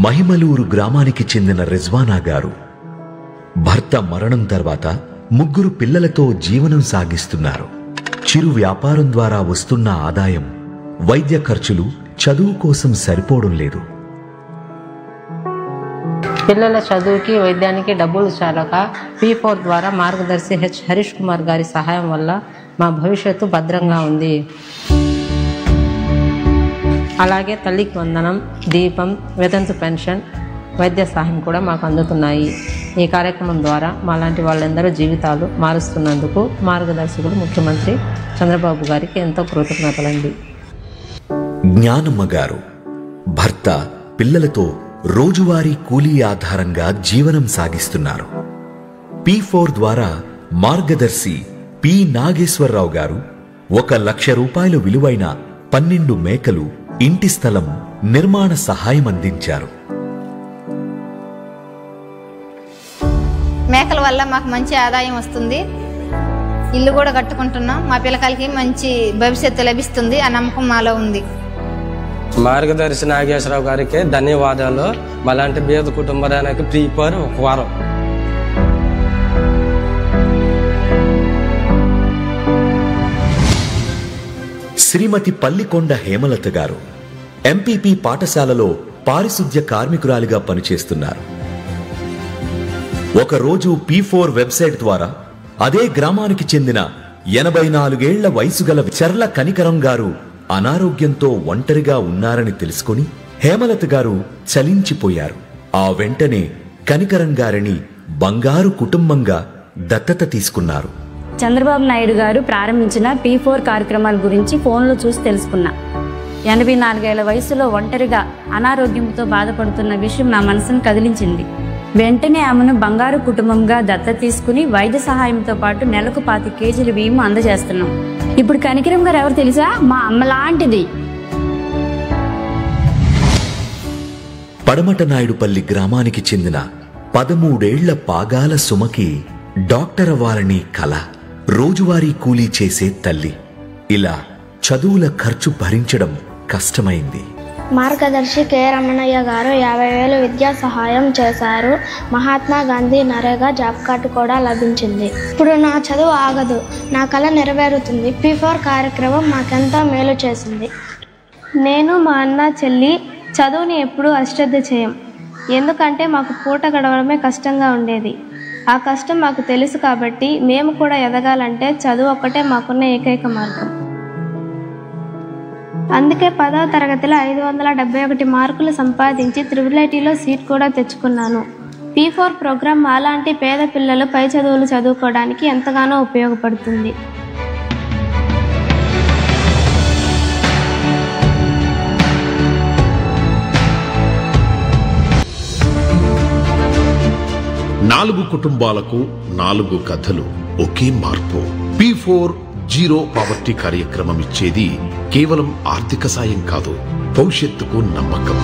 మహిమలూరు గ్రామానికి చెందిన రిజ్వానా గారు భర్త మరణం తర్వాత 3 పిల్లలతో జీవనం సాగిస్తున్నారు. చిరు వ్యాపారం ద్వారా వస్తున్న ఆదాయం వైద్య ఖర్చులు, చదువు కోసం సరిపోవడం లేదు. పిల్లల చదువుకి, వైద్యానికి డబ్బులు చాలక P4 ద్వారా మార్గదర్శి హరీష్ కుమార్ గారి సహాయం వల్ల మా భవిష్యత్తు భద్రంగా ఉంది. అలాగే తల్లికి వందనం, దీపం, వితంతు పెన్షన్, వైద్య సహాయం కూడా మాకు అందుతున్నాయి. ఈ కార్యక్రమం ద్వారా మాలాంటి వాళ్ళందరూ జీవితాలు మారుస్తున్నందుకు మార్గదర్శకులు ముఖ్యమంత్రి చంద్రబాబు గారికి ఎంతో కృతజ్ఞతలండి. జ్ఞానమ్మ గారు భర్త, పిల్లలతో రోజువారీ కూలీ ఆధారంగా జీవనం సాగిస్తున్నారు. P4 ద్వారా మార్గదర్శి పి నాగేశ్వరరావు గారు 1 లక్ష రూపాయలు విలువైన 12 మేకలు, ఇంటి స్థలం నిర్మాణ సహాయం అందించారు. మేకల వల్ల మాకు మంచి ఆదాయం వస్తుంది. ఇల్లు కూడా కట్టుకుంటున్నాం. మా పిల్లకాయలకి మంచి భవిష్యత్తు లభిస్తుంది. ఆ నమ్మకం మాలో ఉంది. మార్గదర్శి నాగేశ్వరరావు గారికి ధన్యవాదాలు. మాలాంటి పేద కుటుంబానికి P4 ఒక వారం. శ్రీమతి పల్లికొండ హేమలత గారు MPP పాఠశాలలో పారిశుద్ధ్య కార్మికురాలిగా పనిచేస్తున్నారు. ఒకరోజు P4 వెబ్సైట్ ద్వారా అదే గ్రామానికి చెందిన 84 ఏళ్ల వయసు గల చర్ల కనికరం గారు అనారోగ్యంతో ఒంటరిగా ఉన్నారని తెలుసుకుని హేమలత గారు చలించిపోయారు. ఆ వెంటనే కనికరం గారిని బంగారు కుటుంబంగా దత్తత తీసుకున్నారు. చంద్రబాబు నాయుడు గారు ప్రారంభించిన P4 కార్యక్రమాల గురించి ఫోన్లో చూసి తెలుసుకున్నా. 84 ఏళ్ల వయసులో ఒంటరిగా అనారోగ్యంతో బాధపడుతున్న విషయం నా మనసును కదిలించింది. వెంటనే ఆమెను బంగారు కుటుంబంగా దత్తత తీసుకుని వైద్య సహాయంతో పాటు నెలకు 25 కేజీల బియ్యం అందజేస్తున్నాం. ఇప్పుడు కనికరం గారు ఎవరు తెలుసా? మా అమ్మ లాంటిది. పడమట నాయుడుపల్లి గ్రామానికి చెందిన 13 ఏళ్ల పాగాల సుమకి డాక్టర్ అవ్వాలని కల. రోజువారీ కూలీ చేసే తల్లి. ఇలా చదువుల ఖర్చు భరించడం కష్టమైంది. మార్గదర్శి కె రమణయ్య గారు 50,000 విద్యా సహాయం చేశారు. మహాత్మా గాంధీ నరేగా జాబ్ కార్డు కూడా లభించింది. ఇప్పుడు నా చదువు ఆగదు, నా కళ నెరవేరుతుంది. P4 కార్యక్రమం మాకెంతో మేలు చేసింది. నేను, మా అన్న, చెల్లి చదువుని ఎప్పుడూ అశ్రద్ధ చేయం. ఎందుకంటే మాకు పూట గడవడమే కష్టంగా ఉండేది. ఆ కష్టం మాకు తెలుసు కాబట్టి మేము కూడా ఎదగాలంటే చదువు ఒక్కటే మాకున్న ఏకైక మార్గం. అందుకే 10వ తరగతిలో 571 మార్కులు సంపాదించి IIITలో సీట్ కూడా తెచ్చుకున్నాను. P4 ప్రోగ్రాం మాలాంటి పేద పిల్లలు పై చదువులు చదువుకోవడానికి ఎంతగానో ఉపయోగపడుతుంది. నాలుగు కుటుంబాలకు 4 కథలు, ఒకే మార్పు. P4 జీరో పావర్టీ కార్యక్రమం ఇచ్చేది కేవలం ఆర్థిక సాయం కాదు, భవిష్యత్తుకు నమ్మకం.